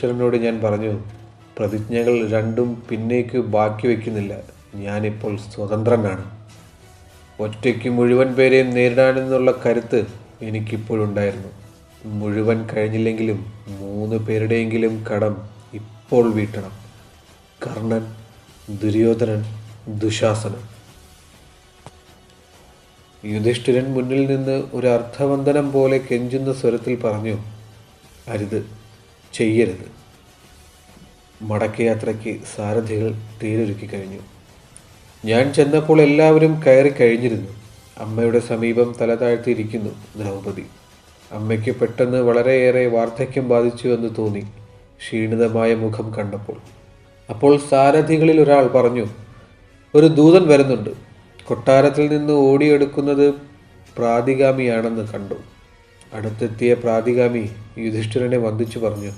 യുധിഷ്ഠിരനോട് ഞാൻ പറഞ്ഞു, പ്രതിജ്ഞകൾ രണ്ടും പിന്നേക്ക് ബാക്കി വയ്ക്കുന്നില്ല. ഞാനിപ്പോൾ സ്വതന്ത്രനാണ്. ഒറ്റയ്ക്ക് മുഴുവൻ പേരെയും നേരിടാനെന്നുള്ള കരുത്ത് എനിക്കിപ്പോഴുണ്ടായിരുന്നു. മുഴുവൻ കഴിഞ്ഞില്ലെങ്കിലും 3 പേരുടെയെങ്കിലും കടം ഇപ്പോൾ വീട്ടണം. കർണൻ, ദുര്യോധനൻ, ദുശാസനൻ. യുധിഷ്ഠിരൻ മുന്നിൽ നിന്ന് ഒരു അർത്ഥവന്ദനം പോലെ കെഞ്ചുന്ന സ്വരത്തിൽ പറഞ്ഞു, അരുത്, ചെയ്യരുത്. മടക്കയാത്രയ്ക്ക് സാരഥികൾ തേരൊരുക്കി കഴിഞ്ഞു. ഞാൻ ചെന്നപ്പോൾ എല്ലാവരും കയറി കഴിഞ്ഞിരുന്നു. അമ്മയുടെ സമീപം തല താഴ്ത്തിയിരിക്കുന്നു ദ്രൗപദി. അമ്മയ്ക്ക് പെട്ടെന്ന് വളരെയേറെ വാർദ്ധക്യം ബാധിച്ചു എന്ന് തോന്നി ക്ഷീണിതമായ മുഖം കണ്ടപ്പോൾ. അപ്പോൾ സാരഥികളിൽ ഒരാൾ പറഞ്ഞു, ഒരു ദൂതൻ വരുന്നുണ്ട്. കൊട്ടാരത്തിൽ നിന്ന് ഓടിയെടുക്കുന്നത് പ്രാതിഗാമിയാണെന്ന് കണ്ടു. അടുത്തെത്തിയ പ്രാതിഗാമി യുധിഷ്ഠിരനെ വന്ദിച്ചു പറഞ്ഞു,